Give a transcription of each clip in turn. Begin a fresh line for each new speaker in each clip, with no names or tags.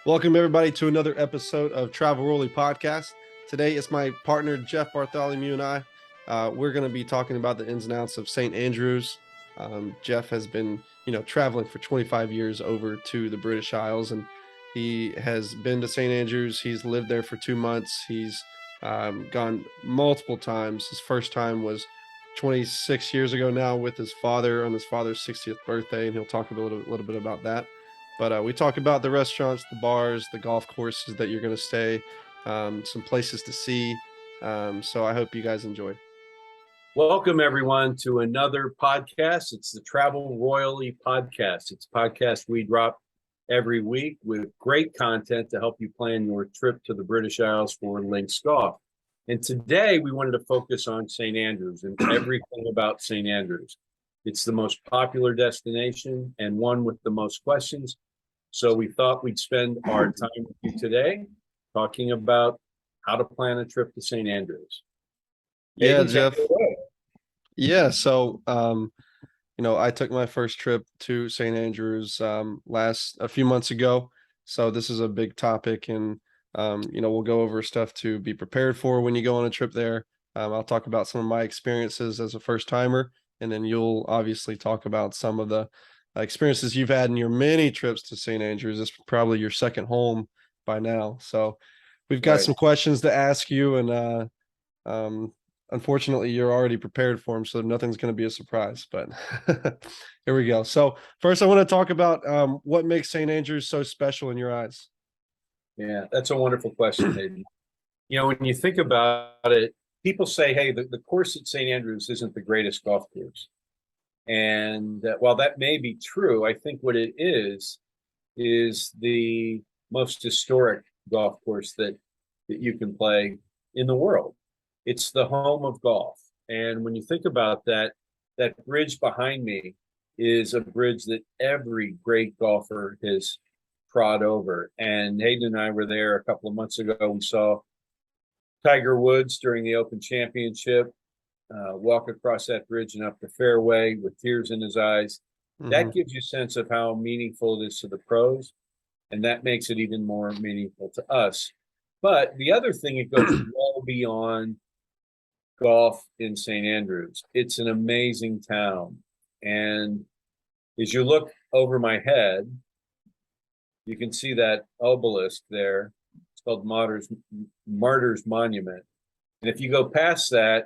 Welcome, everybody, to another episode of Travel Rolly Podcast. Today, it's my partner, Jeff Bartholomew, and I. We're going to be talking about the ins and outs of St. Andrews. Jeff has been, traveling for 25 years over to the British Isles, and he has been to St. Andrews. He's lived there for 2 months. He's gone multiple times. His first time was 26 years ago now with his father on his father's 60th birthday, and he'll talk a little bit about that. But we talk about the restaurants, the bars, the golf courses that you're going to stay, some places to see. So I hope you guys enjoy.
Welcome, everyone, to another podcast. It's the Travel Royally Podcast. It's a podcast we drop every week with great content to help you plan your trip to the British Isles for links golf. And today we wanted to focus on St. Andrews and everything about St. Andrews. It's the most popular destination and one with the most questions. So we thought we'd spend our time with you today talking about how to plan a trip to St. Andrews.
Yeah,
Hayden,
Jeff. Yeah, so I took my first trip to St. Andrews a few months ago. So this is a big topic, and we'll go over stuff to be prepared for when you go on a trip there. I'll talk about some of my experiences as a first timer, and then you'll obviously talk about some of the experiences you've had in your many trips to St. Andrews. It's probably your second home by now. So we've got some questions to ask you, and unfortunately you're already prepared for them, so nothing's going to be a surprise, but here we go. So first I want to talk about what makes St. Andrews so special in your eyes.
Yeah, that's a wonderful question, Hayden. When you think about it, people say, hey, the course at St. Andrews isn't the greatest golf course. And while that may be true, I think what it is the most historic golf course that you can play in the world. It's the home of golf. And when you think about that bridge behind me is a bridge that every great golfer has trod over. And Hayden and I were there a couple of months ago. We saw Tiger Woods during the Open Championship walk across that bridge and up the fairway with tears in his eyes. Mm-hmm. That gives you a sense of how meaningful it is to the pros, and that makes it even more meaningful to us. But the other thing, it goes well beyond golf in St. Andrews. It's an amazing town. And as you look over my head, you can see that obelisk there. It's called Martyrs Monument. And if you go past that,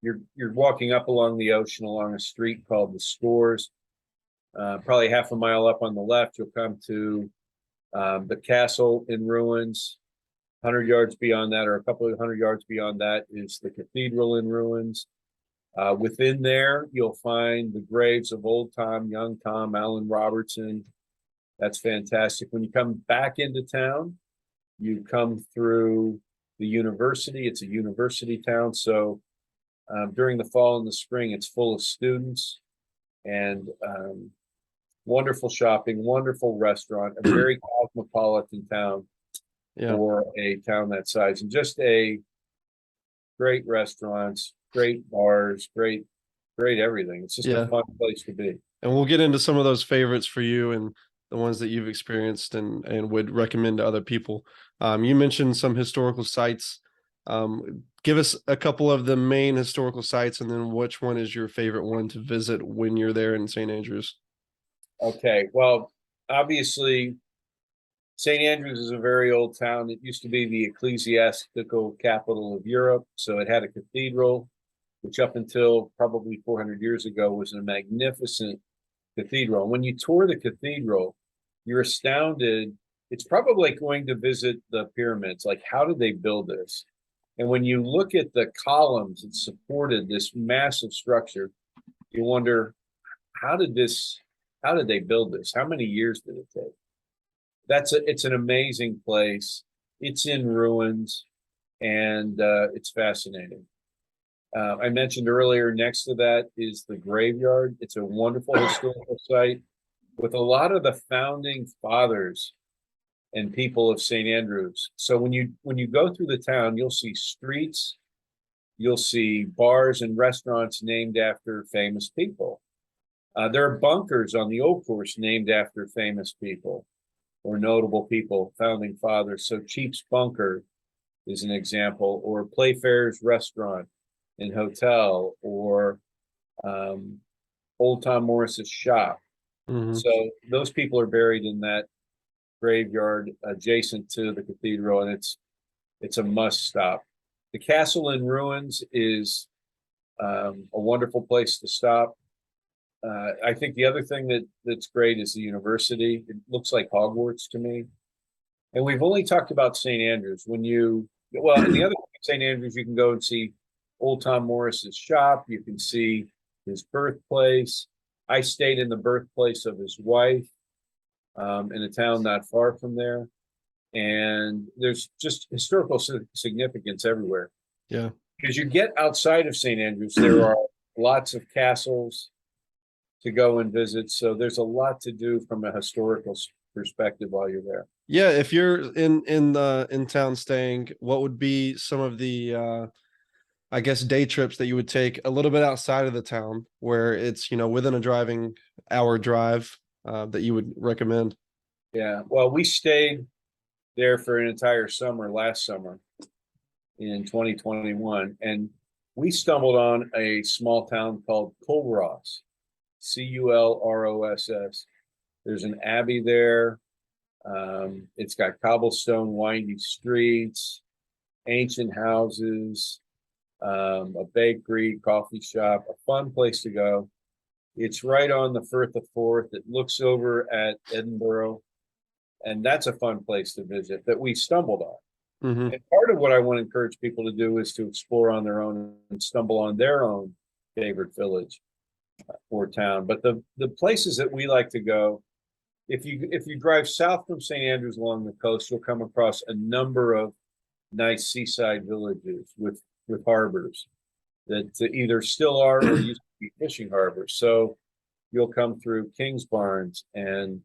you're walking up along the ocean along a street called the Scores. Probably half a mile up on the left, you'll come to the castle in ruins. 100 yards beyond that, or a couple of 100 yards beyond that, is the cathedral in ruins. Within there, you'll find the graves of Old Tom, Young Tom, Alan Robertson. That's fantastic. When you come back into town, you come through the university. It's a university town, so during the fall and the spring, it's full of students, and wonderful shopping, wonderful restaurant, a very cosmopolitan town. Yeah. For a town that size, and just a great restaurants, great bars, great everything. It's just a fun place to be.
And we'll get into some of those favorites for you and the ones that you've experienced and would recommend to other people. You mentioned some historical sites. Give us a couple of the main historical sites, and then which one is your favorite one to visit when you're there in St. Andrews?
Okay, well, obviously, St. Andrews is a very old town. It used to be the ecclesiastical capital of Europe. So it had a cathedral, which up until probably 400 years ago was a magnificent cathedral. When you tour the cathedral, you're astounded. It's probably like going to visit the pyramids. Like, how did they build this? And when you look at the columns that supported this massive structure, you wonder, how did they build this? How many years did it take? It's an amazing place. It's in ruins, and it's fascinating. I mentioned earlier, next to that is the graveyard. It's a wonderful historical site with a lot of the founding fathers and people of St. Andrews. So when you go through the town, you'll see streets, you'll see bars and restaurants named after famous people. There are bunkers on the old course named after famous people. or notable people, founding fathers. So Cheap's Bunker is an example, or Playfair's Restaurant and Hotel, or um, Old Tom Morris's shop.
Hmm.
So those people are buried in that graveyard adjacent to the cathedral, and it's a must stop. The castle in ruins is a wonderful place to stop. I think the other thing that's great is the university. It looks like Hogwarts to me. And we've only talked about St. Andrews. And the other St. Andrews, you can go and see Old Tom Morris's shop. You can see his birthplace. I stayed in the birthplace of his wife in a town not far from there. And there's just historical significance everywhere.
Yeah.
Because you get outside of St. Andrews, there are lots of castles to go and visit. So there's a lot to do from a historical perspective while you're there.
Yeah, if you're in town staying, what would be some of the I guess day trips that you would take a little bit outside of the town where it's, within a driving hour drive that you would recommend?
Yeah. Well, we stayed there for an entire summer last summer in 2021, and we stumbled on a small town called Culross, Culross. There's an abbey there. It's got cobblestone, windy streets, ancient houses, a bakery, coffee shop, a fun place to go. It's right on the Firth of Forth. It looks over at Edinburgh, and that's a fun place to visit that we stumbled on.
Hmm.
And part of what I want to encourage people to do is to explore on their own and stumble on their own favorite village or town. But the places that we like to go, if you drive south from St. Andrews along the coast, you'll come across a number of nice seaside villages with harbors that either still are or used to be fishing harbors. So you'll come through Kingsbarns and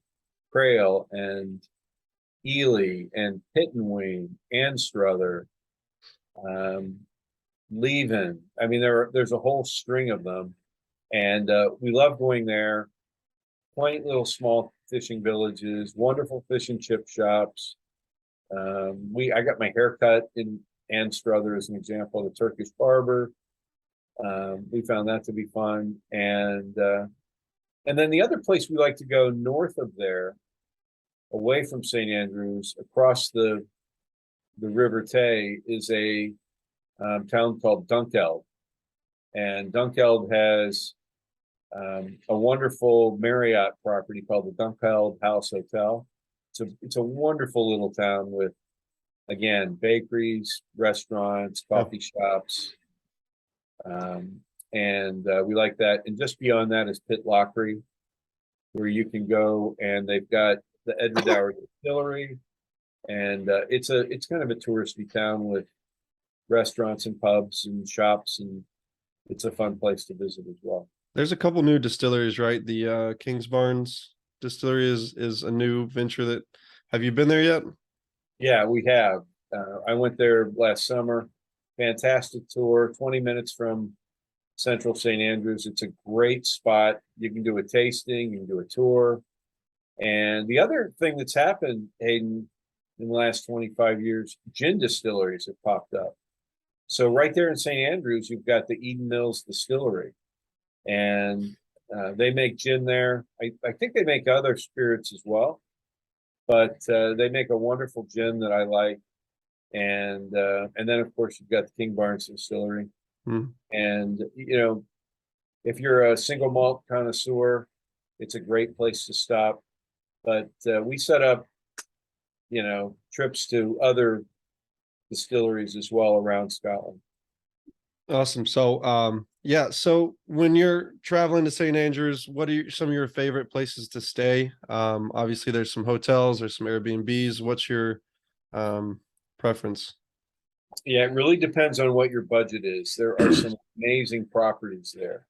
Crail and Ely and Pittenweem, Anstruther, um, Leven. I mean, there's a whole string of them, and we love going there. Quaint little small fishing villages, wonderful fish and chip shops. I got my hair cut in Anstruther as an example, the Turkish barber. We found that to be fun, and then the other place we like to go north of there, away from St. Andrews, across the River Tay, is a town called Dunkeld, and Dunkeld has a wonderful Marriott property called the Dunkeld House Hotel. It's a wonderful little town with, again, bakeries, restaurants,
Yeah.
coffee shops, and we like that. And just beyond that is Pitlochry, where you can go, and they've got the Edward Dower Distillery, and it's kind of a touristy town with restaurants and pubs and shops, and it's a fun place to visit as well.
There's a couple new distilleries, right? The Kingsbarns distillery is a new venture that have you been there yet?
Yeah, we have. I went there last summer. Fantastic tour, 20 minutes from Central St. Andrews. It's a great spot. You can do a tasting, you can do a tour. And the other thing that's happened, Hayden, in the last 25 years, gin distilleries have popped up. So right there in St. Andrews, you've got the Eden Mills Distillery, and they make gin there. I think they make other spirits as well, but they make a wonderful gin that I like. And then of course you've got the King Barnes Distillery,
Hmm.
and if you're a single malt connoisseur, it's a great place to stop. But we set up trips to other distilleries as well around Scotland.
Awesome. So, yeah. So when you're traveling to St. Andrews, what are some of your favorite places to stay? Obviously there's some hotels, there's some Airbnbs. What's your preference?
Yeah, it really depends on what your budget is. There are some amazing properties there.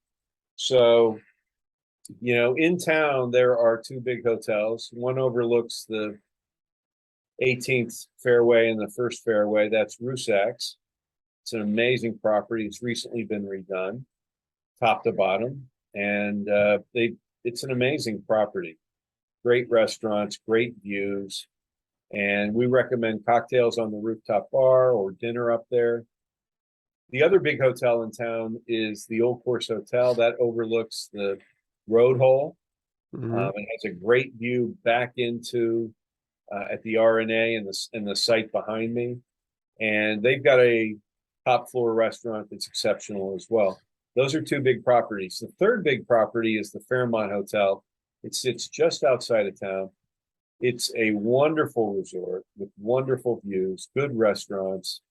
So, in town, there are two big hotels. One overlooks the 18th fairway and the first fairway. That's Rusacks. It's an amazing property. It's recently been redone, top to bottom, and it's an amazing property. great restaurants, great views. And we recommend cocktails on the rooftop bar or dinner up there. The other big hotel in town is the Old Course Hotel that overlooks the road hole.
Hmm.
It has a great view back into at the RNA and the site behind me. And they've got a top floor restaurant that's exceptional as well. Those are two big properties. The third big property is the Fairmont Hotel. It sits just outside of town. It's a wonderful resort with wonderful views, good restaurants,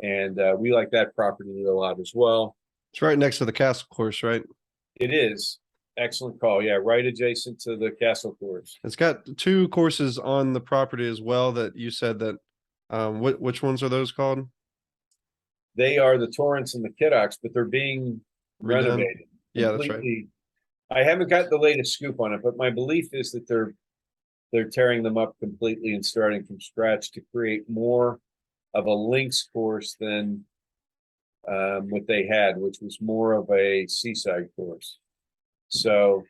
and we like that property a lot as well.
It's right next to the castle course, right?
It is excellent call. Yeah, right adjacent to the castle course.
It's got two courses on the property as well that you said that which ones are those called?
They are the Torrance and the Kiddocks, but they're being
Redone?
renovated
Yeah, that's right.
completely. I haven't got the latest scoop on it, but my belief is that they're tearing them up completely and starting from scratch to create more of a links course than what they had, which was more of a seaside course. So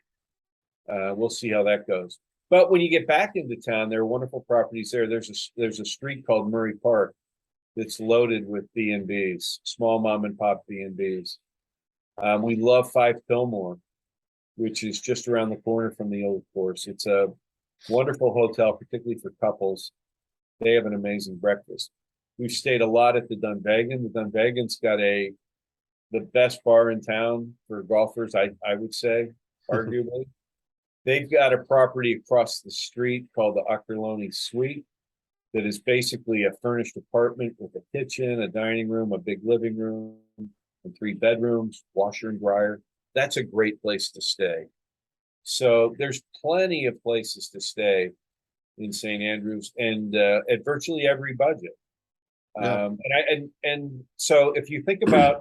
we'll see how that goes. But when you get back into town, there are wonderful properties there. There's a street called Murray Park that's loaded with B&Bs, small mom and pop B&Bs. We love Five Fillmore, which is just around the corner from the old course. It's a wonderful hotel, particularly for couples. They have an amazing breakfast. We've stayed a lot at the Dunvegan. The Dunvegan's got the best bar in town for golfers, I would say, arguably. They've got a property across the street called the Ockerlony Suite that is basically a furnished apartment with a kitchen, a dining room, a big living room, and 3 bedrooms, washer and dryer. That's a great place to stay. So there's plenty of places to stay in St. Andrews and at virtually every budget.
Yeah.
And so if you think about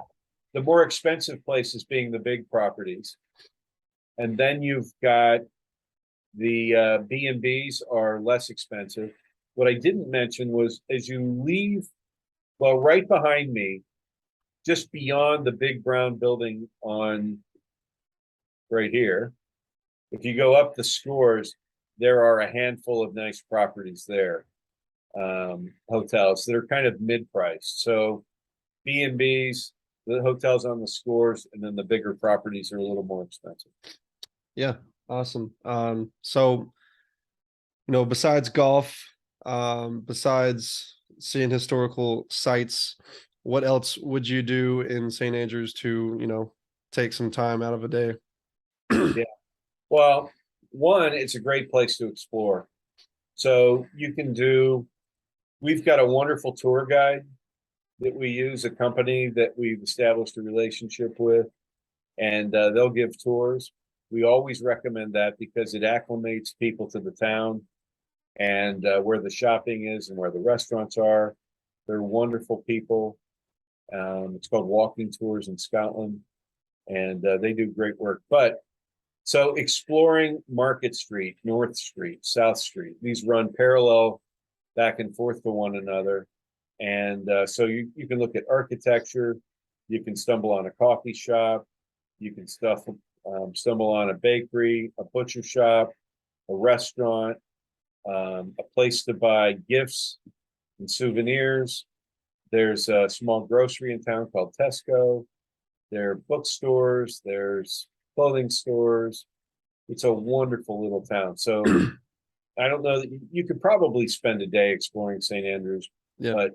the more expensive places being the big properties, and then you've got the B&Bs are less expensive. What I didn't mention was as you leave, well, right behind me, just beyond the big brown building on right here, if you go up the scores, there are a handful of nice properties there, hotels that are kind of mid-priced. So B&Bs, the hotels on the scores, and then the bigger properties are a little more expensive.
Yeah, awesome. So besides golf, besides seeing historical sites, what else would you do in St. Andrews to, take some time out of a day?
Yeah. Well, one, it's a great place to explore. So we've got a wonderful tour guide that we use, a company that we've established a relationship with, and they'll give tours. We always recommend that because it acclimates people to the town and where the shopping is and where the restaurants are. They're wonderful people. It's called Walking Tours in Scotland, and they do great work. But so exploring Market Street, North Street, South Street, these run parallel back and forth to one another. And so you can look at architecture, you can stumble on a coffee shop, you can stumble on a bakery, a butcher shop, a restaurant, a place to buy gifts and souvenirs. There's a small grocery in town called Tesco. There are bookstores, there's clothing stores. It's a wonderful little town. So I don't know that you could probably spend a day exploring St. Andrews,
Yeah,
but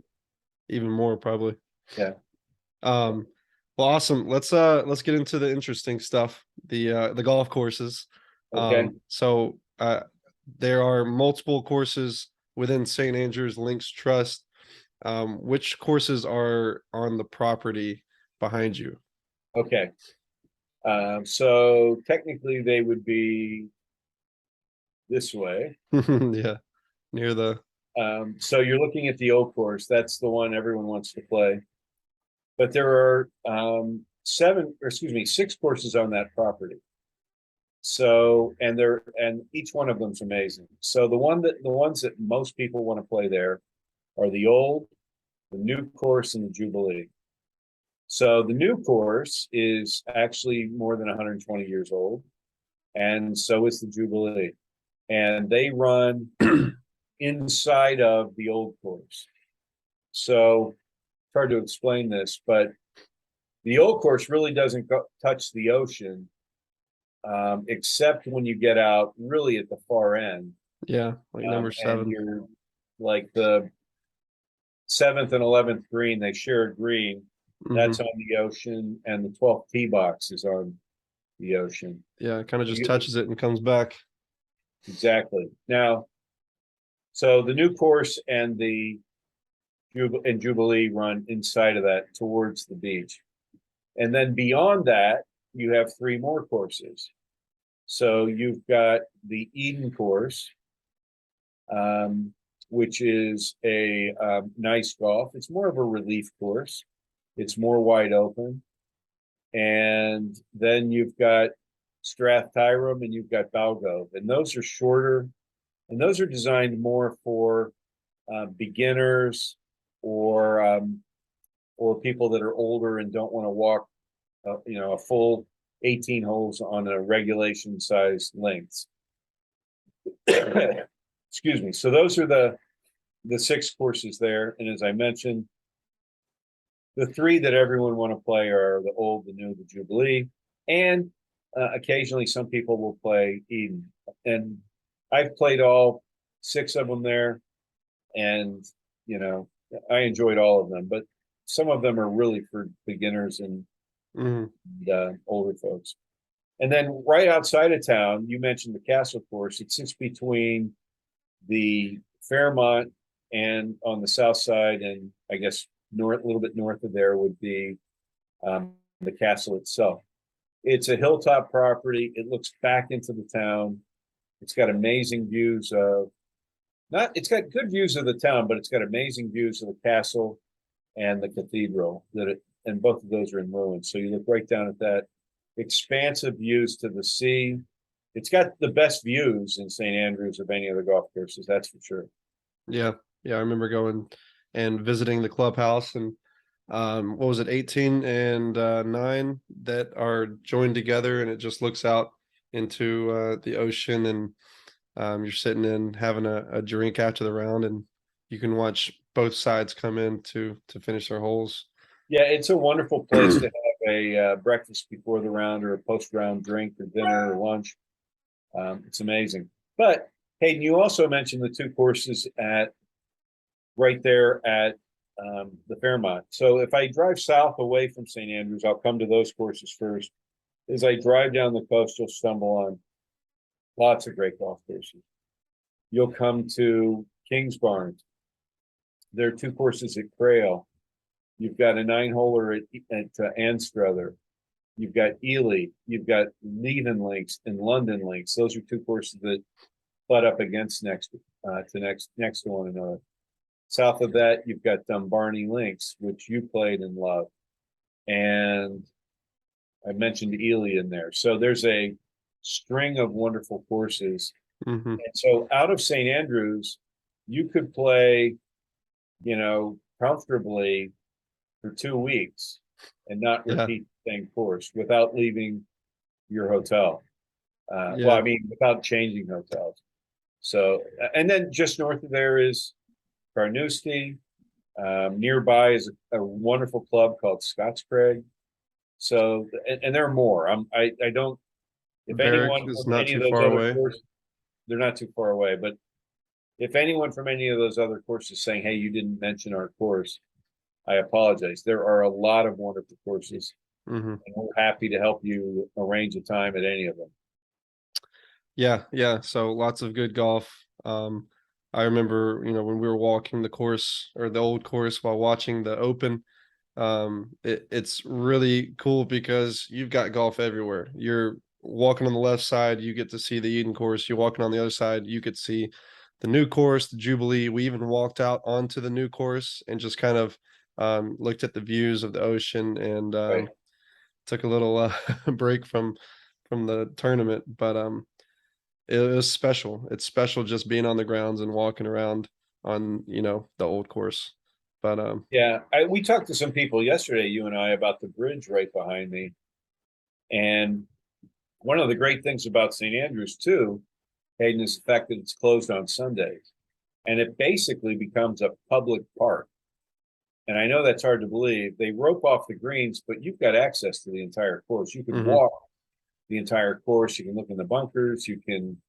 even more probably.
yeah.
Well, awesome. Let's get into the interesting stuff, the golf courses.
Okay.
So there are multiple courses within St. Andrews Links Trust. Which courses are on the property behind you?
Okay. So technically they would be this way.
Yeah, near the
So you're looking at the old course. That's the one everyone wants to play. But there are 6 courses on that property. So and each one of them's amazing. So the ones that most people want to play there are the old, the new course, and the Jubilee. So the new course is actually more than 120 years old, and so is the Jubilee. and they run inside of the old course. So it's hard to explain this, but the old course really doesn't touch the ocean, except when you get out really at the far end.
Yeah, like number
And
7.
you're like the seventh and 11th green, they share a green.
Hmm.
That's on the ocean, and the 12th tee box is on the ocean.
Yeah, it kind of
So
just
you,
touches it and comes back.
exactly. Now, so the new course and the Jubilee run inside of that towards the beach. And then beyond that, you have three more courses. So you've got the Eden course, um, which is a nice golf. It's more of a relief course. It's more wide open. And then you've got Strath Tyrum and you've got Balgove. And those are shorter, and those are designed more for beginners or people that are older and don't want to walk, a full 18 holes on a regulation size length. Excuse me. So those are the six courses there, and as I mentioned, the three that everyone want to play are the old, the new, the Jubilee, and occasionally some people will play Eden. And I've played all six of them there, and you know I enjoyed all of them. But some of them are really for beginners and
Hmm.
older folks. And then right outside of town, you mentioned the Castle course. It sits between the Fairmont and on the south side, and I guess north, a little bit north of there would be the castle itself. It's a hilltop property. It looks back into the town. It's got amazing views of not. It's got good views of the town, but it's got amazing views of the castle and the cathedral. And both of those are in ruins. So you look right down at that. Expansive views to the sea. It's got the best views in St. Andrews of any of the golf courses, that's for sure.
Yeah, yeah, I remember going and visiting the clubhouse, and what was it, 18 and 9 that are joined together, and it just looks out into the ocean, and you're sitting in having a drink after the round, and you can watch both sides come in to finish their holes.
Yeah, it's a wonderful place to have a breakfast before the round or a post round drink or dinner or lunch. It's amazing. But Hayden, you also mentioned the two courses at right there at the Fairmont. So if I drive south away from St. Andrews, I'll come to those courses first. As I drive down the coast, you'll stumble on lots of great golf courses. You'll come to Kings Barnes. There are two courses at Crail. You've got a 9-holer at Anstruther. You've got Ely. You've got Leven Links and London Links. Those are two courses that butt up against next to one another. South of that, you've got Dumbarton Links, which you played and loved, and I mentioned Ely in there. So there's a string of wonderful courses.
Hmm.
And so out of St. Andrews, you could play, comfortably for 2 weeks and not
Yeah,
repeat the same course without leaving your hotel. Well,
yeah,
I mean, without changing hotels. So, and then just north of there is Carnoustie. Nearby is a wonderful club called Scotts Craig. So, and there are more. I don't. If
Varick
anyone
is
from
not
any
too
of those
far
other
away.
courses, they're not too far away. But if anyone from any of those other courses saying, "Hey, you didn't mention our course," I apologize. There are a lot of wonderful courses,
Hmm.
and we're happy to help you arrange a time at any of them.
Yeah, yeah. So lots of good golf. I remember, when we were walking the course or the old course while watching the Open, it's really cool because you've got golf everywhere. You're walking on the left side, you get to see the Eden course. You're walking on the other side, you could see the new course, the Jubilee. We even walked out onto the new course and just kind of looked at the views of the ocean, and
Right.
took a little break from the tournament. But it was special. It's special just being on the grounds and walking around on, the old course. But
Yeah, we talked to some people yesterday, you and I, about the bridge right behind me. And one of the great things about St. Andrews too Hayden, is the fact that it's closed on Sundays, and it basically becomes a public park. And I know that's hard to believe. They rope off the greens, but you've got access to the entire course. You can
Hmm.
walk the entire course. You can look in the bunkers. You can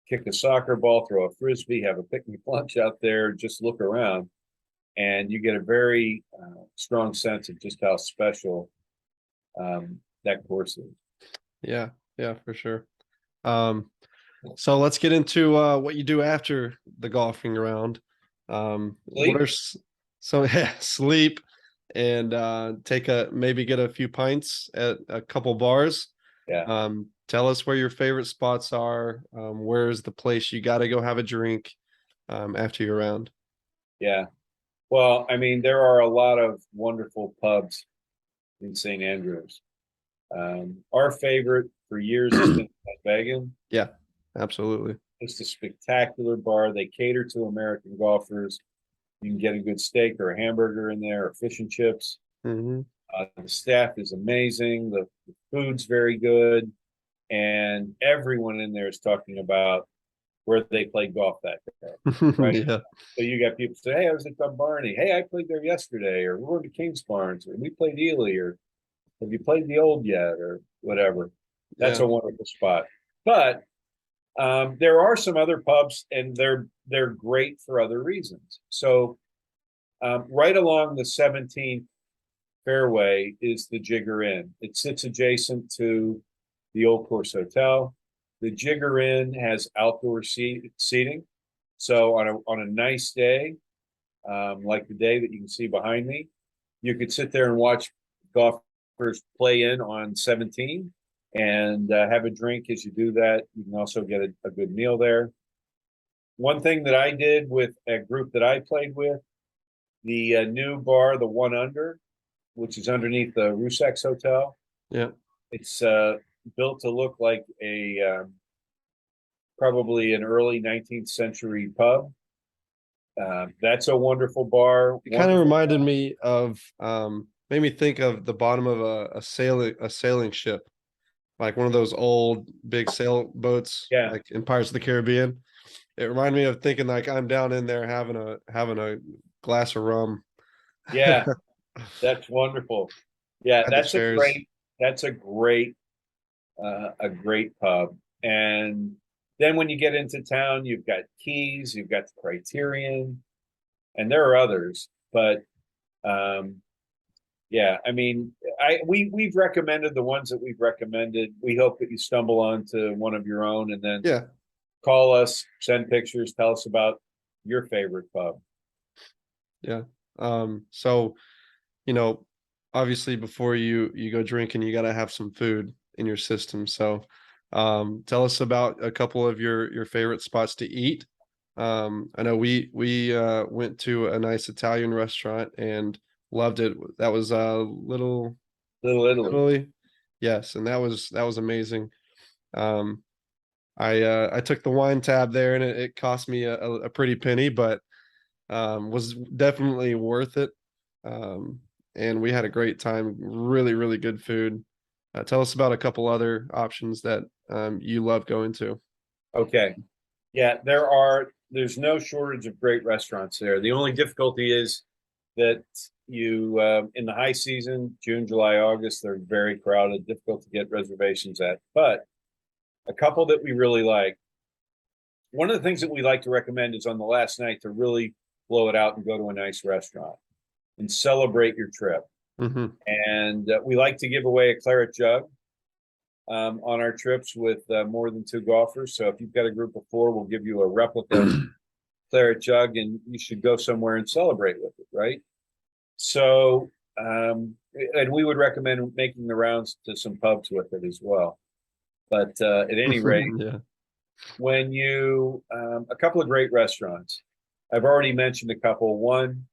kick a soccer ball, throw a frisbee, have a picnic lunch out there, just look around. And you get a very strong sense of just how special that course is.
Yeah, yeah, for sure. Um, so let's get into what you do after the golfing round. What are
Sleep?
so yeah, sleep and take a maybe get a few pints at a couple bars.
Yeah,
Tell us where your favorite spots are. Where's the place you got to go have a drink after your round?
yeah. Well, I mean, there are a lot of wonderful pubs in St. Andrews. Our favorite for years has been Vegan.
Yeah, absolutely.
It's a spectacular bar. They cater to American golfers. You can get a good steak or a hamburger in there, or fish and chips.
Hmm.
The staff is amazing. The food's very good, and everyone in there is talking about where they played golf that day, right?
Yeah,
So you got people say, "Hey, I was at Dunbarney. Hey, I played there yesterday," or "We're going to Kingsbarns," or "We played Ely," or "Have you played the Old yet?" or whatever. That's
yeah.
a wonderful spot. But there are some other pubs, and they're great for other reasons. So right along the 17th fairway is the Jigger Inn. It sits adjacent to the Old Course Hotel. The Jigger Inn has outdoor seating. So on a nice day, like the day that you can see behind me, you could sit there and watch golfers play in on 17 and have a drink as you do that. You can also get a good meal there. One thing that I did with a group that I played with, the new bar, the One Under, which is underneath the Rusacks Hotel.
Yeah.
It's built to look like a probably an early 19th century pub. That's a wonderful bar.
It kind of
Wonderful.
reminded me of made me think of the bottom of a sailing ship, like one of those old big sailboats,
Yeah,
like in Pirates of the Caribbean. It reminded me of thinking like I'm down in there having a glass of rum
yeah, that's wonderful. Yeah,
at the chairs.
that's a great pub. And then when you get into town, you've got Keys, you've got the Criterion, and there are others. But um, yeah, I mean, we've recommended the ones that we've recommended. We hope that you stumble onto one of your own, and then
Yeah,
call us, send pictures, tell us about your favorite pub.
yeah. So you know, obviously before you go drinking, you got to have some food in your system. So, tell us about a couple of your favorite spots to eat. I know we went to a nice Italian restaurant and loved it. That was Little
Little Italy.
Italy. Yes, and that was amazing. Um, I took the wine tab there and it cost me a pretty penny, but was definitely worth it. Um, and we had a great time. Really, really good food. Tell us about a couple other options that you love going to.
Okay. Yeah, there's no shortage of great restaurants there. The only difficulty is that you in the high season, June, July, August, they're very crowded, difficult to get reservations at. But a couple that we really like. One of the things that we like to recommend is on the last night to really blow it out and go to a nice restaurant and celebrate your trip.
Hmm.
And we like to give away a claret jug on our trips with more than two golfers. So if you've got a group of four, we'll give you a replica claret jug, and you should go somewhere and celebrate with it, right? So, and we would recommend making the rounds to some pubs with it as well. But at any rate,
Yeah.
when you a couple of great restaurants, I've already mentioned a couple. One,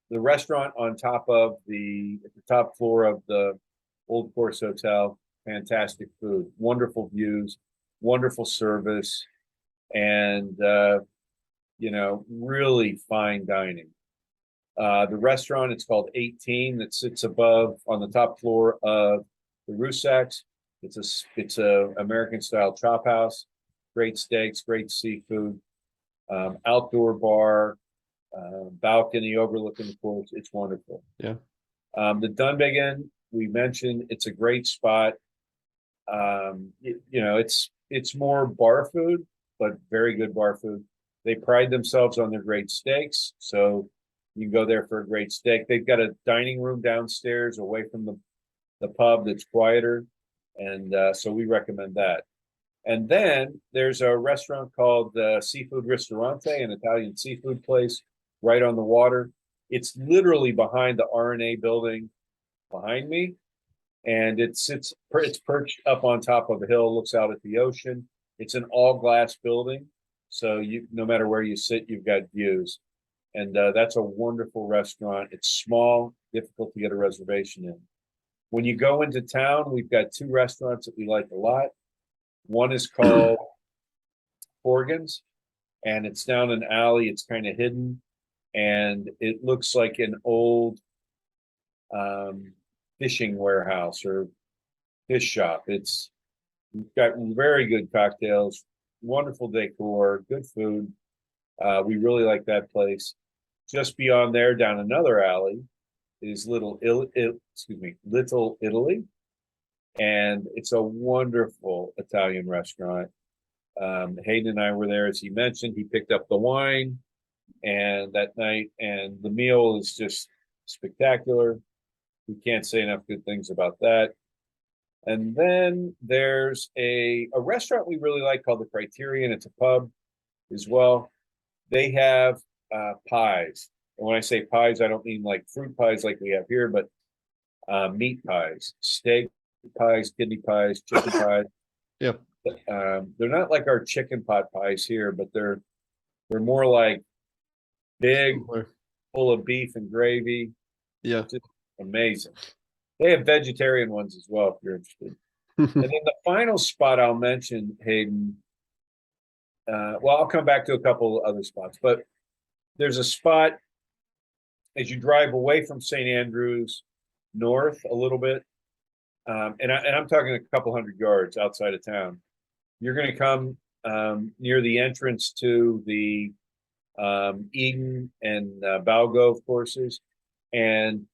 the restaurant on top of the top floor of the Old Course Hotel, fantastic food, wonderful views, wonderful service, and really fine dining. The restaurant, it's called 18, that sits above on the top floor of the Rusacks. It's a American style chop house. great steaks, great seafood, outdoor bar, balcony overlooking the course. It's wonderful.
Yeah.
The Dunvegan, we mentioned, it's a great spot. It's more bar food, but very good bar food. They pride themselves on their great steaks, so you can go there for a great steak. They've got a dining room downstairs away from the pub that's quieter, and so we recommend that. And then there's a restaurant called Seafood Ristorante, an Italian seafood place right on the water. It's literally behind the RNA building behind me, and it's perched up on top of a hill, looks out at the ocean. It's an all glass building, so you no matter where you sit, you've got views, and that's a wonderful restaurant. It's small, difficult to get a reservation in. When you go into town, we've got two restaurants that we like a lot. One is called Horgan's, and it's down an alley. It's kind of hidden, and it looks like an old fishing warehouse or fish shop. It's got very good cocktails, wonderful decor, good food. We really like that place. Just beyond there, down another alley, is Little Italy, and it's a wonderful Italian restaurant. Hayden and I were there, as he mentioned. He picked up the wine, and that night, and the meal is just spectacular. We can't say enough good things about that. And then there's a restaurant we really like called the Criterion. It's a pub as well. They have pies. And when I say pies, I don't mean like fruit pies like we have here, but meat pies, steak pies, kidney pies, chicken pies.
Yep.
They're not like our chicken pot pies here, but they're more like big, full of beef and gravy.
Yeah.
Just amazing. They have vegetarian ones as well if you're interested. And then the final spot I'll mention, Hayden. Well, I'll come back to a couple other spots, but there's a spot as you drive away from St. Andrews north a little bit, and I'm talking a couple hundred yards outside of town. You're going to come near the entrance to the Eden and Balgove courses, and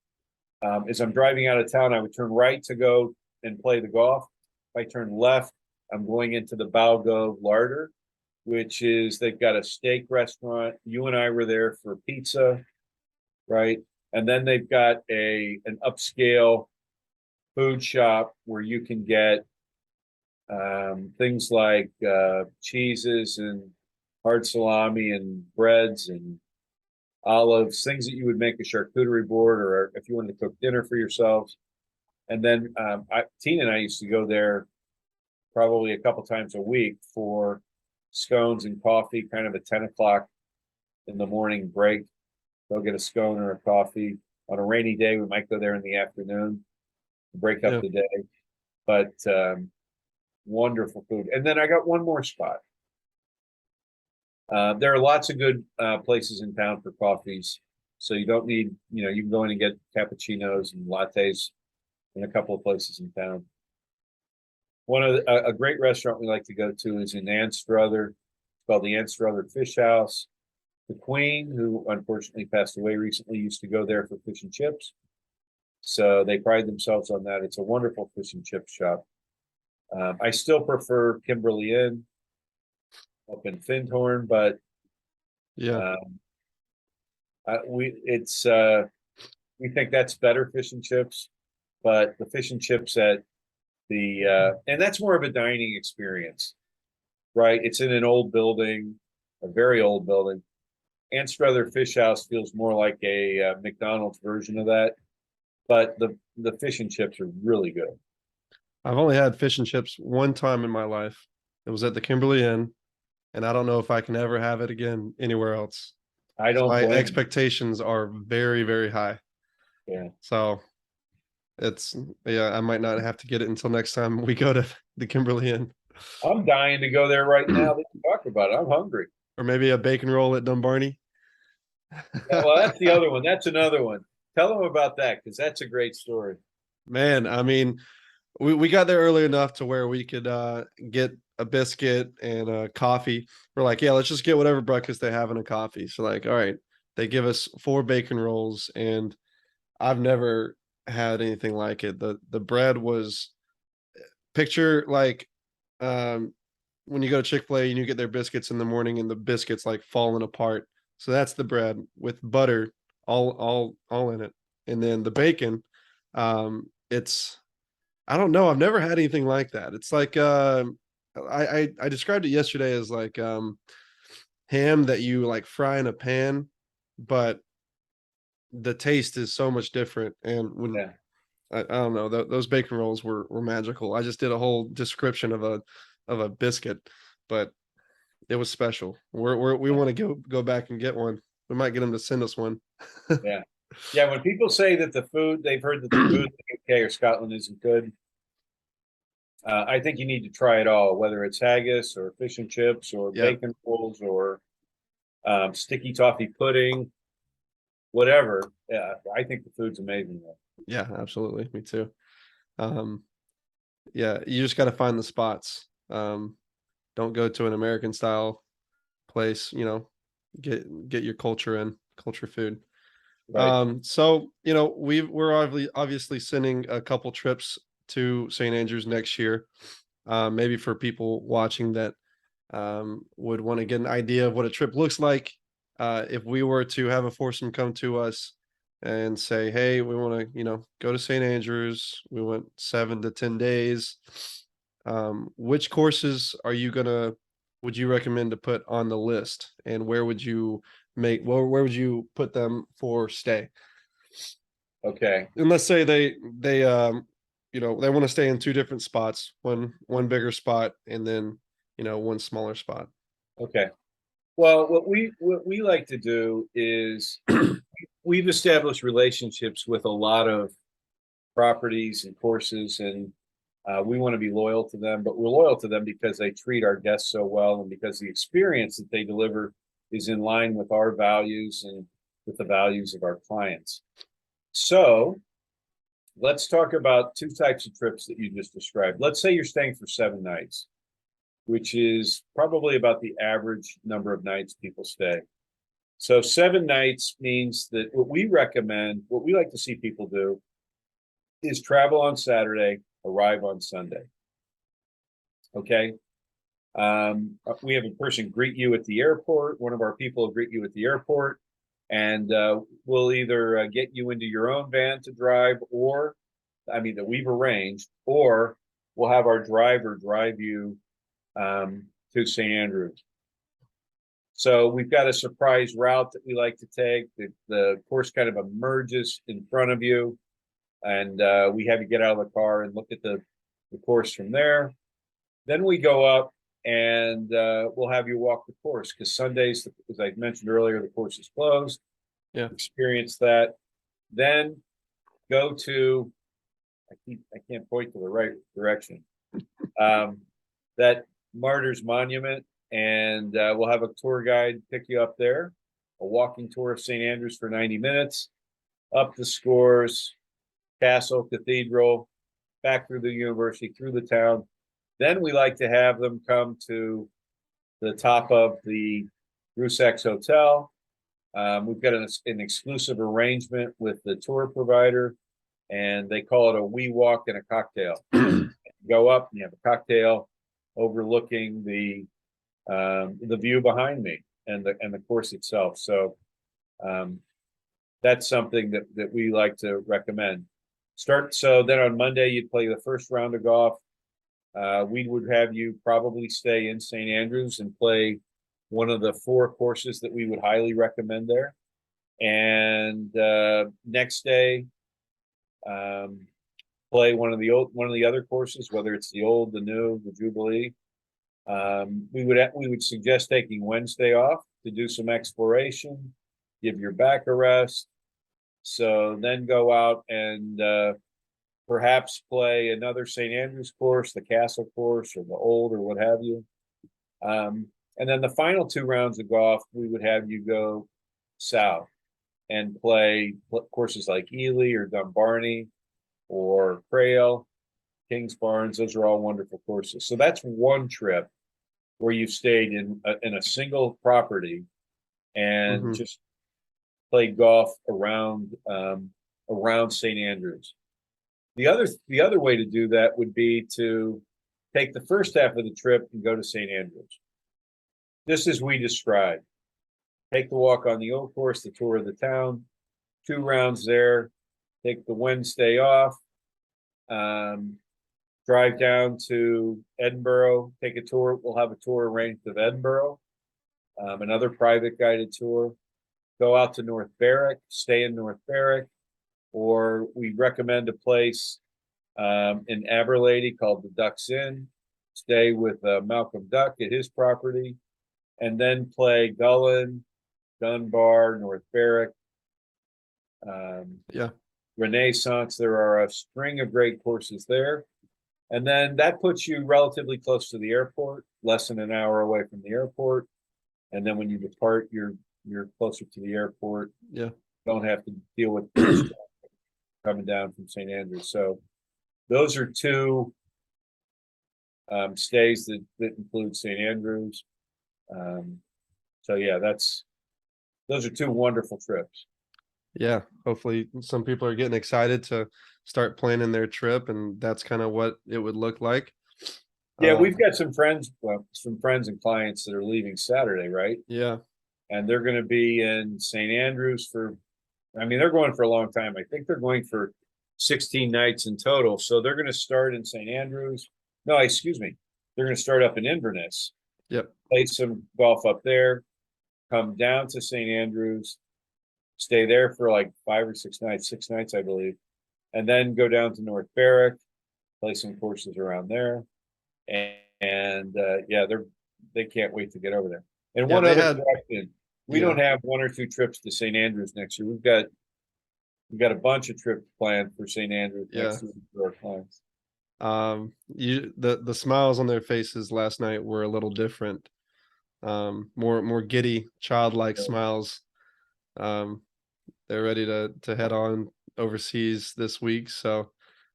as I'm driving out of town, I would turn right to go and play the golf. If I turn left, I'm going into the Balgove Larder, which is they've got a steak restaurant. You and I were there for pizza, right? And then they've got an upscale food shop where you can get things like cheeses and hard salami and breads and olives, things that you would make a charcuterie board, or if you wanted to cook dinner for yourselves. And then Tina and I used to go there probably a couple times a week for scones and coffee, kind of a 10 o'clock in the morning break. Go get a scone or a coffee. On a rainy day, we might go there in the afternoon to break up the day. But wonderful food. And then I got one more spot. There are lots of good places in town for coffees. So you don't need, you can go in and get cappuccinos and lattes in a couple of places in town. A great restaurant we like to go to is in Anstruther. It's called the Anstruther Fish House. The Queen, who unfortunately passed away recently, used to go there for fish and chips. So they pride themselves on that. It's a wonderful fish and chip shop. I still prefer Kimberly Inn up in Findhorn, but
yeah,
we think that's better fish and chips. But the fish and chips at and that's more of a dining experience, right? It's in an old building, a very old building. Anstruther Fish House feels more like a McDonald's version of that, but the fish and chips are really good.
I've only had fish and chips one time in my life. It was at the Kimberly Inn, and I don't know if I can ever have it again anywhere else.
I don't
My
blame
expectations are very, very high.
Yeah.
So I might not have to get it until next time we go to the Kimberly Inn.
I'm dying to go there right now. Let's talk about it. I'm hungry.
Or maybe a bacon roll at Dumbarney.
Well, that's the other one. That's another one. Tell them about that, because that's a great story.
Man, I mean, we got there early enough to where we could get a biscuit and a coffee. We're like, yeah, let's just get whatever breakfast they have and a coffee. So like, all right, they give us 4 bacon rolls, and I've never had anything like it. The bread was, picture like um when you go to Chick-fil-A and you get their biscuits in the morning and the biscuits like falling apart. So that's the bread with butter all in it. And then the bacon, it's, I don't know, I've never had anything like that. It's like I described it yesterday as like ham that you like fry in a pan, but the taste is so much different. And when
Yeah.
I don't know, those bacon rolls were magical. I just did a whole description of a biscuit, but it was special. We
Yeah.
want to go back and get one. We might get them to send us one.
Yeah. Yeah. When people say that the food, they've heard that the food in the UK or Scotland isn't good. I think you need to try it all, whether it's haggis or fish and chips or
Yeah,
bacon rolls or sticky toffee pudding, whatever. Yeah, I think the food's amazing there.
yeah, absolutely. Me too. Um, yeah, you just got to find the spots. Don't go to an American style place. Get your culture in culture food.
Right.
So we're obviously sending a couple trips to St. Andrews next year. Maybe for people watching that would want to get an idea of what a trip looks like. If we were to have a foursome come to us and say, "Hey, we want to, go to St. Andrews. We want 7 to 10 days." Which courses would you recommend to put on the list, and where would you where would you put them for stay?
Okay.
And let's say they want to stay in 2 different spots, one bigger spot and then one smaller spot.
Okay. Well, what we like to do is we've established relationships with a lot of properties and courses, and we want to be loyal to them. But we're loyal to them because they treat our guests so well, and because the experience that they deliver is in line with our values and with the values of our clients. So let's talk about two types of trips that you just described. Let's say you're staying for 7 nights, which is probably about the average number of nights people stay. So 7 nights means that what we recommend, what we like to see people do is travel on Saturday, arrive on Sunday. Okay. We have a person greet you at the airport. One of our people will greet you at the airport, and we'll either get you into your own van to drive, or, I mean, that we've arranged, or we'll have our driver drive you to St. Andrews. So we've got a surprise route that we like to take. The course kind of emerges in front of you, and we have you get out of the car and look at the course from there. Then we go up and we'll have you walk the course, because Sundays, as I mentioned earlier, the course is closed.
Yeah.
Experience that. Then go to, I can't point to the right direction. That Martyrs Monument, and we'll have a tour guide pick you up there. A walking tour of St. Andrews for 90 minutes, up the scores, castle, cathedral, back through the university, through the town. Then we like to have them come to the top of the Rusacks Hotel. We've got an exclusive arrangement with the tour provider, and they call it a wee walk and a cocktail. Go up and you have a cocktail overlooking the view behind me and the course itself. So that's something that we like to recommend. So then on Monday you'd play the first round of golf. We would have you probably stay in St. Andrews and play one of the 4 courses that we would highly recommend there. And next day, play one of the other courses, whether it's the old, the new, the Jubilee. We would suggest taking Wednesday off to do some exploration, give your back a rest. So then go out and perhaps play another St. Andrews course, the Castle course, or the Old, or what have you. And then the final 2 rounds of golf, we would have you go south and play courses like Ely or Dumbarney or Crail, Kings Barnes. Those are all wonderful courses. So that's one trip where you've stayed in a single property and
Hmm.
just played golf around St. Andrews. The other way to do that would be to take the first half of the trip and go to St. Andrews, just as we described. Take the walk on the old course, the tour of the town, 2 rounds there. Take the Wednesday off. Um, Drive down to Edinburgh. Take a tour. We'll have a tour arranged of Edinburgh, another private guided tour. Go out to North Berwick, stay in North Berwick, or we recommend a place in Aberlady called the Ducks Inn. Stay with Malcolm Duck at his property, and then play Gullen, Dunbar, North Berwick,
Yeah.
Renaissance. There are a string of great courses there. And then that puts you relatively close to the airport, less than an hour away from the airport. And then when you depart, you're closer to the airport.
Yeah.
Don't have to deal with coming down from St. Andrews. So those are two stays that include St. Andrews. So yeah, those are two wonderful trips.
Yeah, hopefully some people are getting excited to start planning their trip, and that's kind of what it would look like.
Yeah, we've got some friends, and clients that are leaving Saturday, right?
Yeah.
And they're going to be in St. Andrews I mean, they're going for a long time. I think they're going for 16 nights in total. So they're going to start in St. Andrews. No, excuse me. They're going to start up in Inverness,
Yep.
play some golf up there, come down to St. Andrews, stay there for like 5 or 6 nights, 6 nights, I believe, and then go down to North Berwick, play some courses around there. And yeah, they can't wait to get over there. And
Yeah,
one
they
other
had
question: we
yeah.
don't have 1 or 2 trips to St. Andrews next year. We've got a bunch of trips planned for St. Andrews
Yeah.
next year for our clients.
The smiles on their faces last night were a little different. More giddy, childlike smiles. Um, they're ready to head on overseas this week. So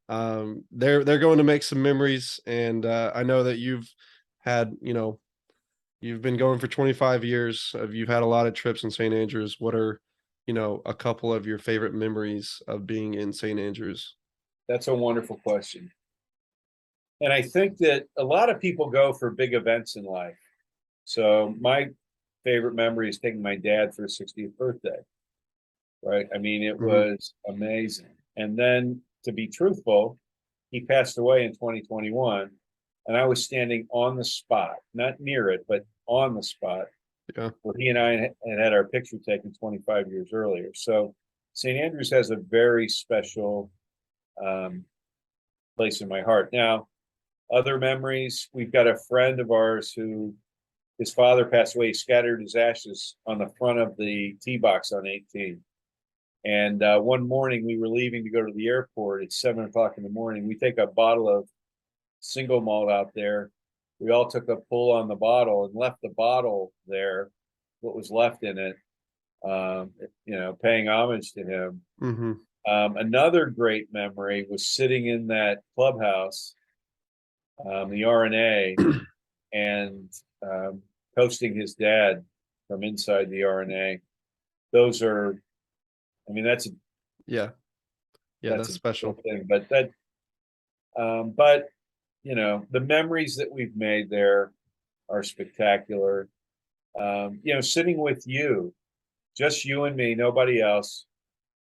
they're going to make some memories, and I know that you've been going for 25 years. You've had a lot of trips in St. Andrews. What are a couple of your favorite memories of being in St. Andrews?
That's a wonderful question. And I think that a lot of people go for big events in life. So my favorite memory is taking my dad for his 60th birthday. Right. I mean, it
Hmm.
was amazing. And then to be truthful, he passed away in 2021. And I was standing on the spot, not near it, but on the spot
Yeah.
where he and I had our picture taken 25 years earlier. So St. Andrews has a very special um, place in my heart. Now, other memories, we've got a friend of ours who his father passed away, he scattered his ashes on the front of the tee box on 18. And one morning we were leaving to go to the airport at 7 o'clock in the morning. We take a bottle of single malt out there. We all took a pull on the bottle and left the bottle there, what was left in it, paying homage to him.
Hmm.
Another great memory was sitting in that clubhouse, the RNA, and toasting his dad from inside the RNA. Those are, I mean,
Yeah. Yeah,
that's
that's
a
special.
different thing, but the memories that we've made there are spectacular. Sitting with you, just you and me, nobody else,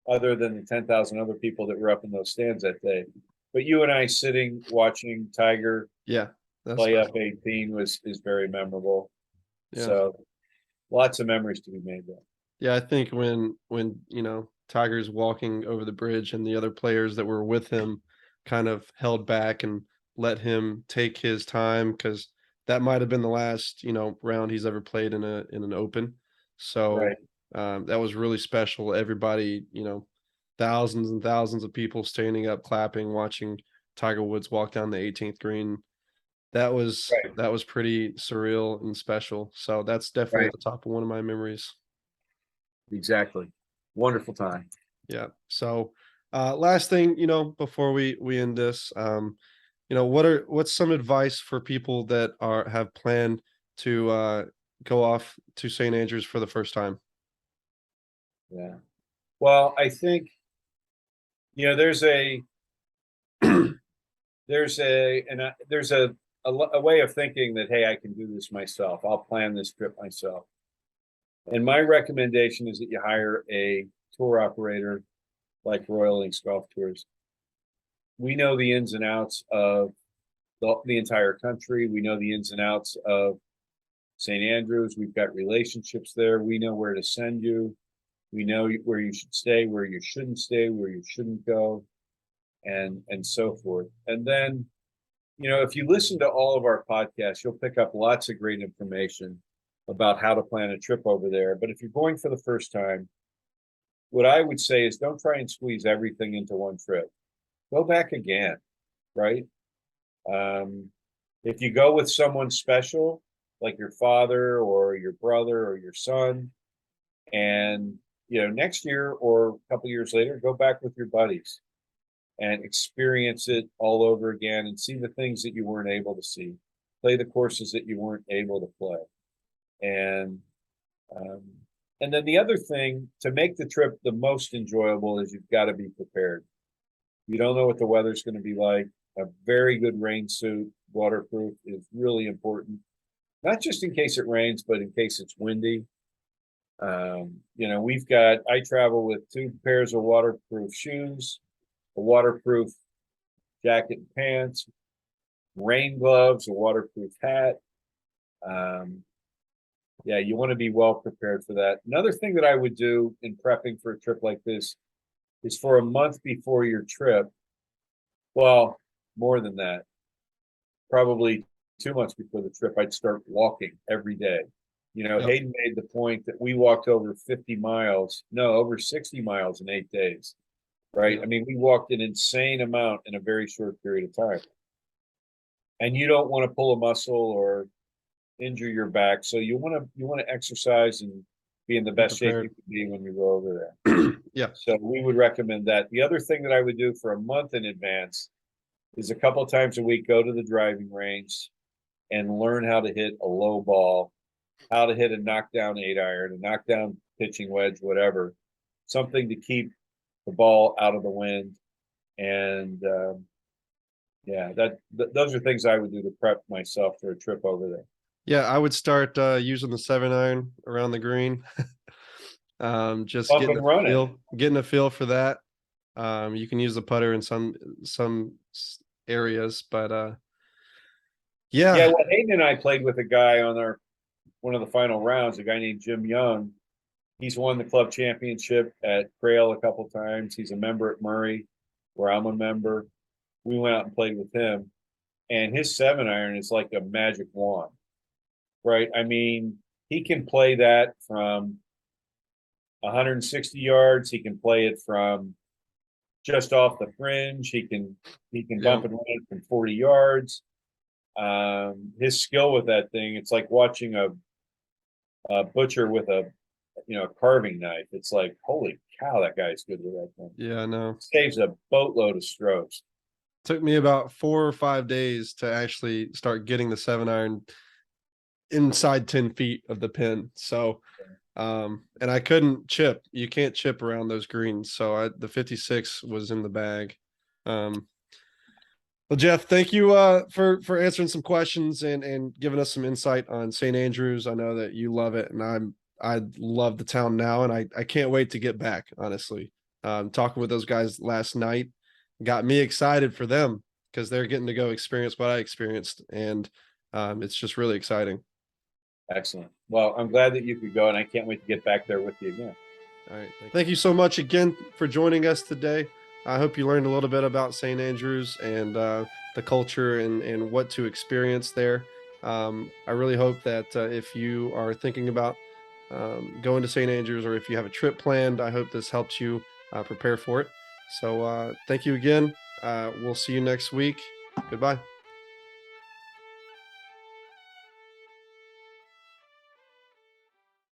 other than the 10,000 other people that were up in those stands that day. But you and I sitting watching Tiger
Yeah, that's
play up
special.
18 is very memorable.
Yeah.
So lots of memories to be made there.
Yeah, I think when Tiger's walking over the bridge and the other players that were with him kind of held back and let him take his time, because that might have been the last, round he's ever played in an open. So
Right,
that was really special. Everybody, thousands and thousands of people standing up, clapping, watching Tiger Woods walk down the 18th green. That was
right,
that was pretty surreal and special. So that's definitely
right.
at the top of one of my memories.
Exactly. Wonderful time.
Yeah. So, last thing, before we end this, what's some advice for people that have planned to go off to St. Andrews for the first time?
Yeah. Well, I think, there's a a way of thinking that, hey, I can do this myself. I'll plan this trip myself. And my recommendation is that you hire a tour operator like Royal Links Golf Tours. We know the ins and outs of the entire country. We know the ins and outs of St. Andrews. We've got relationships there. We know where to send you. We know where you should stay, where you shouldn't stay, where you shouldn't go, and so forth. And then, if you listen to all of our podcasts, you'll pick up lots of great information about how to plan a trip over there. But if you're going for the first time, what I would say is don't try and squeeze everything into one trip. Go back again, right? If you go with someone special, like your father or your brother or your son, and next year or a couple years later, go back with your buddies and experience it all over again and see the things that you weren't able to see, play the courses that you weren't able to play. And um, and then the other thing to make the trip the most enjoyable is you've got to be prepared. You don't know what the weather's going to be like. A very good rain suit, waterproof, is really important. Not just in case it rains, but in case it's windy. I travel with 2 pairs of waterproof shoes, a waterproof jacket and pants, rain gloves, a waterproof hat. Yeah, you want to be well prepared for that. Another thing that I would do in prepping for a trip like this is for a month before your trip. Well, more than that, probably 2 months before the trip, I'd start walking every day.
Yep.
Hayden made the point that we walked over 50 miles, no, over 60 miles in 8 days, right?
Yep.
I mean, we walked an insane amount in a very short period of time. And you don't want to pull a muscle or injure your back. So you want to exercise and be in the
Be
best shape you
prepared.
can be when you go over there.
Yeah.
So we would recommend that. The other thing that I would do for a month in advance is a couple of times a week go to the driving range and learn how to hit a low ball, how to hit a knockdown 8-iron, a knockdown pitching wedge, whatever, something to keep the ball out of the wind. And yeah, those are things I would do to prep myself for a trip over there.
Yeah, I would start using the 7-iron around the green. Just
Up and running.
getting a feel for that. You can use the putter in some areas, but
Yeah,
yeah.
well, Hayden and I played with a guy on our one of the final rounds, a guy named Jim Young. He's won the club championship at Crail a couple times. He's a member at Murray, where I'm a member. We went out and played with him, and his 7-iron is like a magic wand, right? I mean, he can play that from 160 yards. He can play it from just off the fringe. He can
Yeah.
bump and run it from 40 yards. His skill with that thing, it's like watching a butcher with a carving knife. It's like, holy cow, that guy's good with that thing.
Yeah, I know.
Saves a boatload of strokes.
Took me about 4 or 5 days to actually start getting the 7-iron inside 10 feet of the pin. So and I couldn't chip. You can't chip around those greens. So the 56 was in the bag. Um well, Jeff, thank you for answering some questions and giving us some insight on St. Andrews. I know that you love it, and I love the town now, and I can't wait to get back, honestly. Talking with those guys last night got me excited for them because they're getting to go experience what I experienced, and it's just really exciting.
Excellent. Well, I'm glad that you could go, and I can't wait to get back there with you again.
All right. Thank you so much again for joining us today. I hope you learned a little bit about St. Andrews and the culture and what to experience there. I really hope that if you are thinking about going to St. Andrews, or if you have a trip planned, I hope this helps you prepare for it. So thank you again. We'll see you next week. Goodbye.